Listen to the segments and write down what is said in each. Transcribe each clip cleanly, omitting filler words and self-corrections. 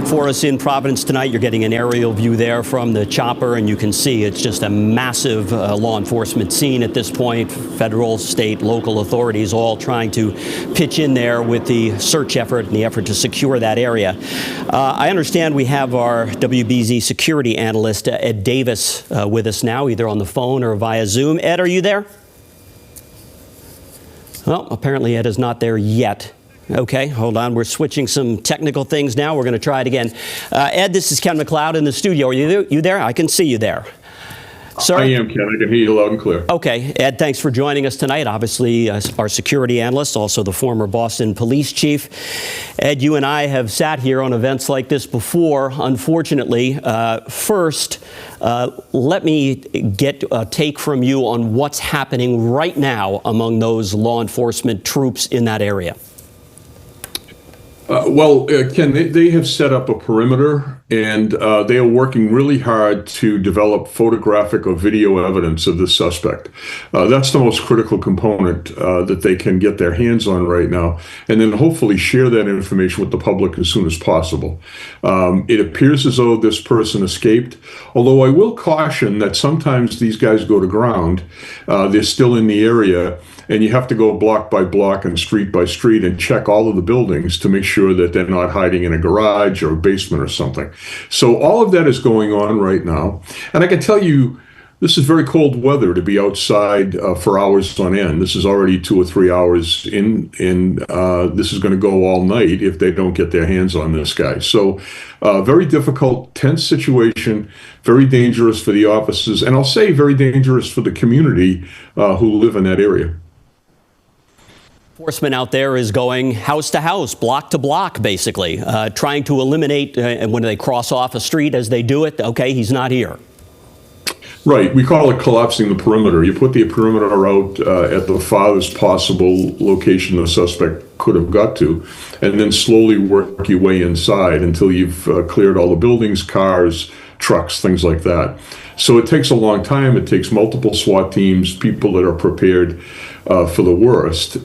For us in Providence tonight, you're getting an aerial view there from the chopper, and you can see it's just a massive law enforcement scene at this point. Federal, state, local authorities all trying to pitch in there with the search effort and the effort to secure that area. I understand we have our WBZ security analyst, Ed Davis, with us now, either on the phone or via Zoom. Ed, are you there? Well, apparently Ed is not there yet. Okay, hold on. We're switching some technical things now. We're going to try it again. Ed, this is Ken McLeod in the studio. Are you there? I can see you there. Sir? I am, Ken. I can hear you loud and clear. Okay. Ed, thanks for joining us tonight. Obviously, our security analyst, also the former Boston police chief. Ed, you and I have sat here on events like this before, unfortunately. First, let me get a take from you on what's happening right now among those law enforcement troops in that area. Ken, they have set up a perimeter, and they are working really hard to develop photographic or video evidence of the suspect. That's the most critical component that they can get their hands on right now, and then hopefully share that information with the public as soon as possible. It appears as though this person escaped, although I will caution that sometimes these guys go to ground. They're still in the area, and you have to go block by block and street by street and check all of the buildings to make sure that they're not hiding in a garage or a basement or something. So all of that is going on right now. And I can tell you, this is very cold weather to be outside for hours on end. This is already 2 or 3 hours in, and this is going to go all night if they don't get their hands on this guy. So very difficult, tense situation, very dangerous for the officers, and I'll say very dangerous for the community who live in that area. Enforcement out there is going house to house, block to block, basically, trying to eliminate, and when they cross off a street as they do it, okay, he's not here. Right. We call it collapsing the perimeter. You put the perimeter out at the farthest possible location the suspect could have got to, and then slowly work your way inside until you've cleared all the buildings, cars, trucks, things like that. So it takes a long time. It takes multiple SWAT teams, people that are prepared for the worst.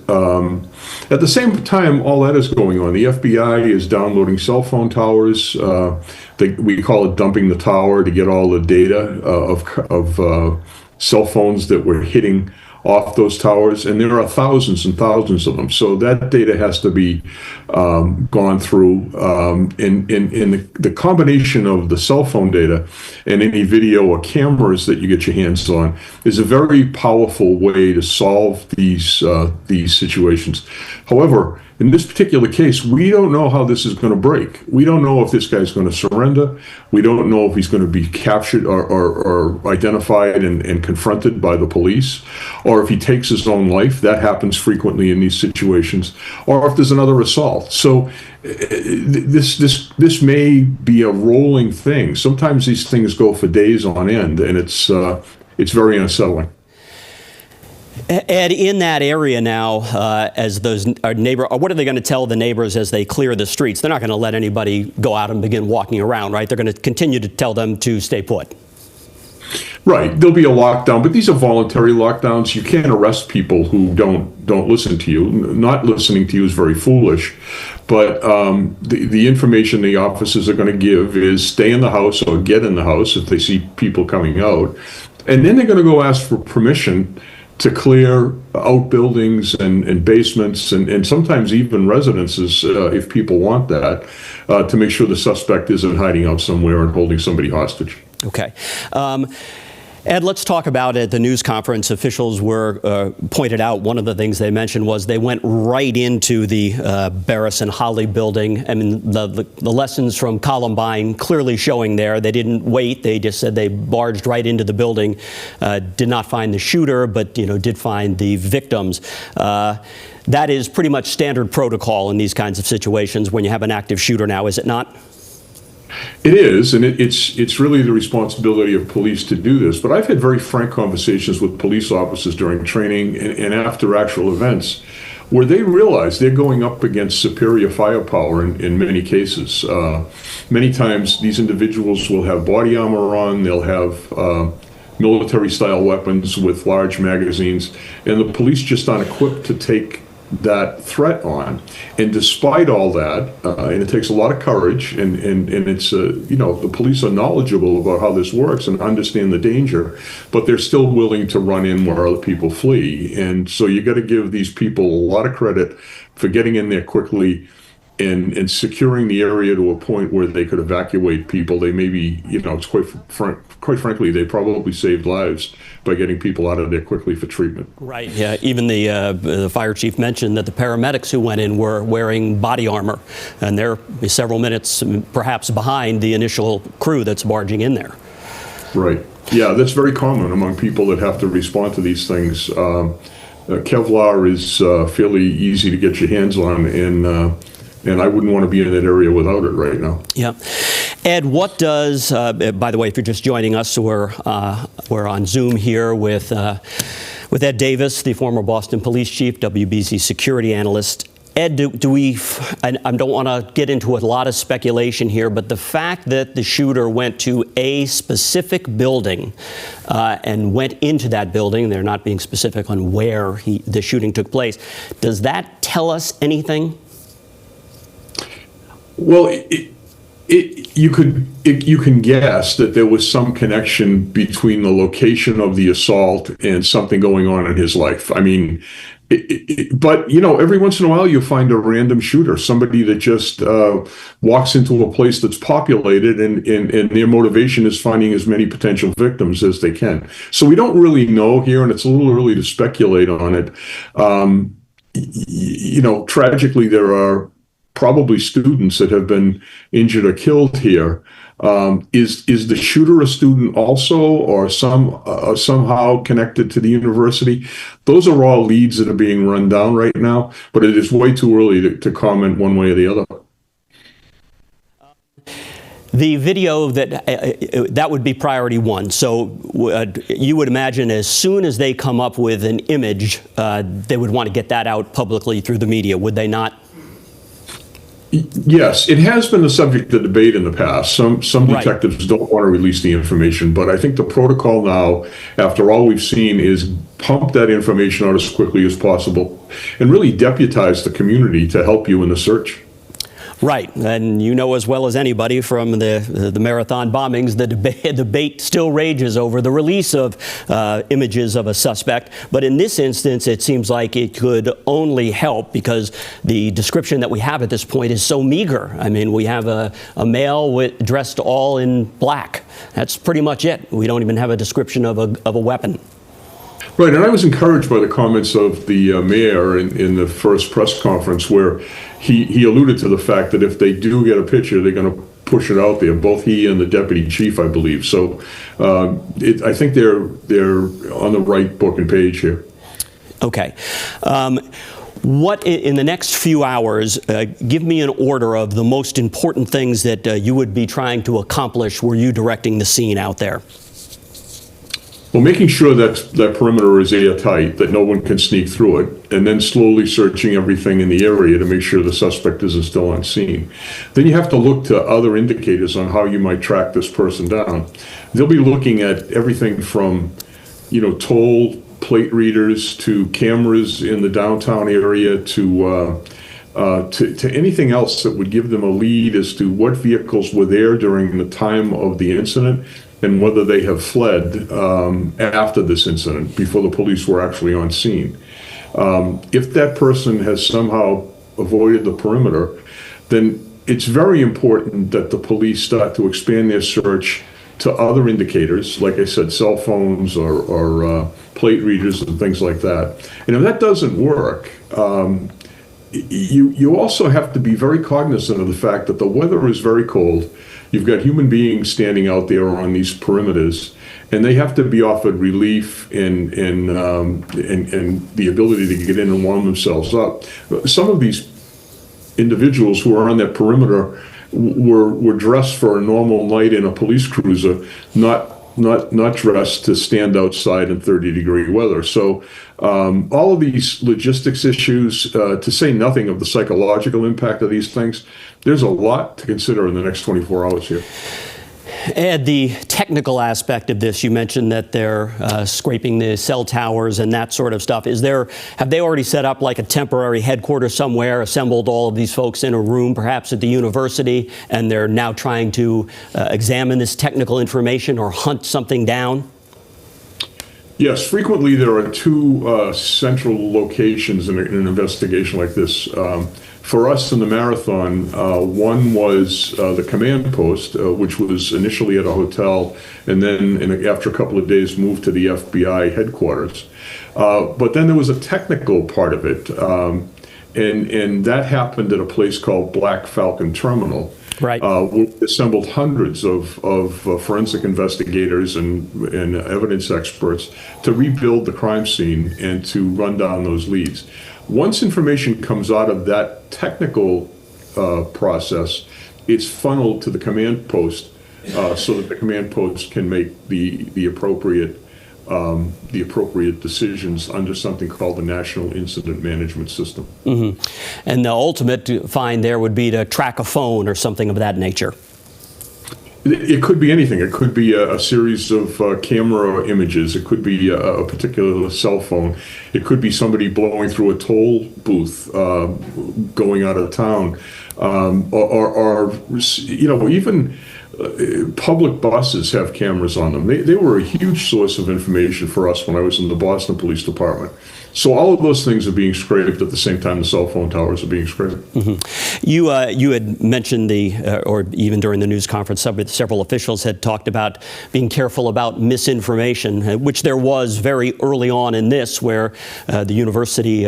At the same time, all that is going on. The FBI is downloading cell phone towers. We call it dumping the tower to get all the data of cell phones that were hitting off those towers, and there are thousands and thousands of them. So that data has to be gone through. In the combination of the cell phone data and any video or cameras that you get your hands on is a very powerful way to solve these situations. However, in this particular case, we don't know how this is going to break. We don't know if this guy's going to surrender. We don't know if he's going to be captured or identified and confronted by the police, or if he takes his own life. That happens frequently in these situations, or if there's another assault. So this may be a rolling thing. Sometimes these things go for days on end, and it's very unsettling. Ed, in that area now, as those neighbors, what are they going to tell the neighbors as they clear the streets? They're not going to let anybody go out and begin walking around, right? They're going to continue to tell them to stay put. Right. There'll be a lockdown, but these are voluntary lockdowns. You can't arrest people who don't listen to you. Not listening to you is very foolish. But the information the officers are going to give is stay in the house or get in the house if they see people coming out. And then they're going to go ask for permission to clear outbuildings and basements and sometimes even residences if people want that, to make sure the suspect isn't hiding out somewhere and holding somebody hostage. Okay. Ed, let's talk about at the news conference. Officials were pointed out, one of the things they mentioned was they went right into the Barris and Holly building. I mean, the lessons from Columbine clearly showing there. They didn't wait. They just said they barged right into the building, did not find the shooter, but did find the victims. That is pretty much standard protocol in these kinds of situations when you have an active shooter now, is it not? It is, and it's really the responsibility of police to do this. But I've had very frank conversations with police officers during training and after actual events where they realize they're going up against superior firepower in many cases. Many times these individuals will have body armor on, they'll have military-style weapons with large magazines, and the police just aren't equipped to take that threat on. And despite all that, and it takes a lot of courage, and it's, the police are knowledgeable about how this works and understand the danger, but they're still willing to run in where other people flee. And so you got to give these people a lot of credit for getting in there quickly and securing the area to a point where they could evacuate people. They maybe, it's quite frankly, they probably saved lives by getting people out of there quickly for treatment. Right. Yeah. Even the fire chief mentioned that the paramedics who went in were wearing body armor, and they're several minutes perhaps behind the initial crew that's barging in there. Right. Yeah, that's very common among people that have to respond to these things. Kevlar is fairly easy to get your hands on, and I wouldn't want to be in that area without it right now. Yeah. Ed, what does, by the way, if you're just joining us, we're on Zoom here with Ed Davis, the former Boston police chief, WBZ security analyst. Ed, I don't want to get into a lot of speculation here, but the fact that the shooter went to a specific building and went into that building, they're not being specific on where the shooting took place, does that tell us anything? Well, you can guess that there was some connection between the location of the assault and something going on in his life. I mean, but every once in a while you find a random shooter, somebody that just walks into a place that's populated, and their motivation is finding as many potential victims as they can. So we don't really know here, and it's a little early to speculate on it. Tragically, there are probably students that have been injured or killed here. Is the shooter a student also, or somehow connected to the university? Those are all leads that are being run down right now, but it is way too early to comment one way or the other. The video, that would be priority one. So you would imagine as soon as they come up with an image, they would want to get that out publicly through the media, would they not? Yes, it has been the subject of debate in the past. Some detectives don't want to release the information, but I think the protocol now, after all we've seen, is pump that information out as quickly as possible and really deputize the community to help you in the search. Right, and you know as well as anybody from the marathon bombings, the debate still rages over the release of images of a suspect. But in this instance, it seems like it could only help because the description that we have at this point is so meager. I mean, we have a male dressed all in black. That's pretty much it. We don't even have a description of a weapon. Right, and I was encouraged by the comments of the mayor in the first press conference, where he alluded to the fact that if they do get a picture, they're going to push it out there. Both he and the deputy chief, I believe. So I think they're on the right book and page here. Okay. What in the next few hours, give me an order of the most important things that you would be trying to accomplish were you directing the scene out there? Well, making sure that perimeter is airtight, that no one can sneak through it, and then slowly searching everything in the area to make sure the suspect isn't still on scene. Then you have to look to other indicators on how you might track this person down. They'll be looking at everything from, toll plate readers to cameras in the downtown area to anything else that would give them a lead as to what vehicles were there during the time of the incident, and whether they have fled after this incident, before the police were actually on scene. If that person has somehow avoided the perimeter, then it's very important that the police start to expand their search to other indicators, like I said, cell phones or plate readers and things like that. And if that doesn't work, you also have to be very cognizant of the fact that the weather is very cold. You've got human beings standing out there on these perimeters, and they have to be offered relief and the ability to get in and warm themselves up. Some of these individuals who are on that perimeter were dressed for a normal night in a police cruiser, not dressed to stand outside in 30-degree weather. So all of these logistics issues, to say nothing of the psychological impact of these things, there's a lot to consider in the next 24 hours here. Ed, the technical aspect of this, you mentioned that they're scraping the cell towers and that sort of stuff. Have they already set up like a temporary headquarters somewhere, assembled all of these folks in a room, perhaps at the university, and they're now trying to examine this technical information or hunt something down? Yes, frequently there are two central locations in an investigation like this. For us in the Marathon, one was the command post, which was initially at a hotel, and then after a couple of days moved to the FBI headquarters. But then there was a technical part of it, and that happened at a place called Black Falcon Terminal. Right. We assembled hundreds of forensic investigators and evidence experts to rebuild the crime scene and to run down those leads. Once information comes out of that technical process, it's funneled to the command post so that the command post can make the appropriate decisions under something called the National Incident Management System. Mm-hmm. And the ultimate find there would be to track a phone or something of that nature. It could be anything. It could be a series of camera images. It could be a particular cell phone. It could be somebody blowing through a toll booth going out of town, or even public buses have cameras on them. They were a huge source of information for us when I was in the Boston Police Department. So all of those things are being scraped at the same time the cell phone towers are being scraped. Mm-hmm. You had mentioned or even during the news conference, several officials had talked about being careful about misinformation, which there was very early on in this, where the university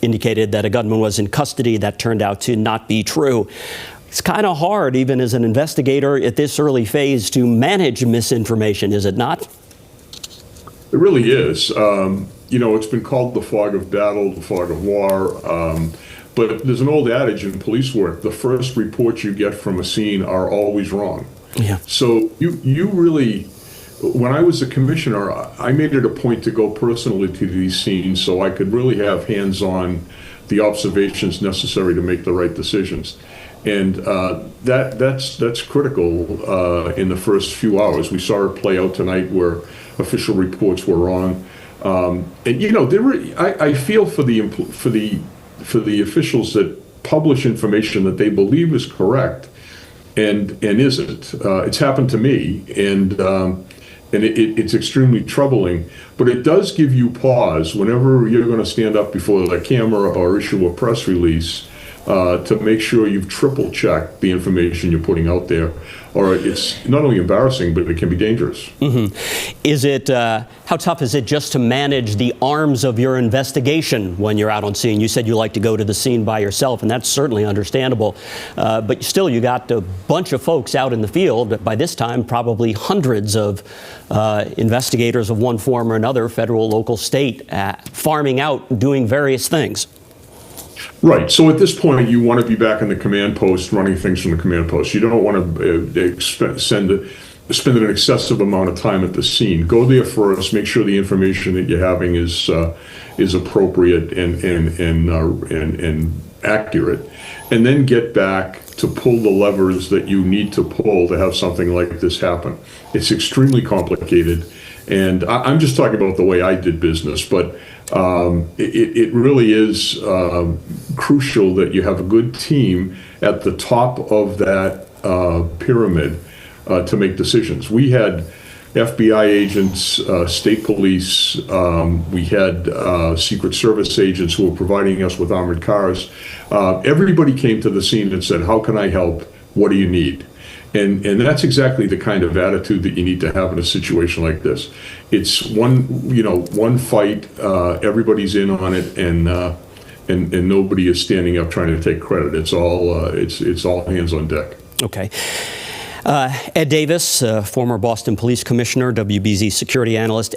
indicated that a gunman was in custody. That turned out to not be true. It's kind of hard, even as an investigator at this early phase, to manage misinformation, is it not? It really is. It's been called the fog of battle, the fog of war. But there's an old adage in police work: the first reports you get from a scene are always wrong. Yeah. So you really, when I was a commissioner, I made it a point to go personally to these scenes so I could really have hands-on the observations necessary to make the right decisions. And that's critical in the first few hours. We saw it play out tonight where official reports were wrong. I feel for the officials that publish information that they believe is correct and isn't. It's happened to me, and it's extremely troubling. But it does give you pause whenever you're going to stand up before the camera or issue a press release to make sure you've triple checked the information you're putting out there, or it's not only embarrassing, but it can be dangerous. Mm-hmm. Is it, how tough is it just to manage the arms of your investigation when you're out on scene? You said you like to go to the scene by yourself, and that's certainly understandable. But still, you got a bunch of folks out in the field. By this time, probably hundreds of investigators of one form or another, federal, local, state, farming out, doing various things. Right. So at this point, you want to be back in the command post, running things from the command post. You don't want to spend an excessive amount of time at the scene. Go there first. Make sure the information that you're having is appropriate and accurate, and then get back to pull the levers that you need to pull to have something like this happen. It's extremely complicated, and I'm just talking about the way I did business, but it really is crucial that you have a good team at the top of that pyramid to make decisions. We had FBI agents, state police, we had Secret Service agents who were providing us with armored cars. Everybody came to the scene and said, "How can I help? What do you need?" And that's exactly the kind of attitude that you need to have in a situation like this. It's one fight, everybody's in on it, and nobody is standing up trying to take credit. It's all hands on deck. Okay. Ed Davis, former Boston Police Commissioner, WBZ security analyst.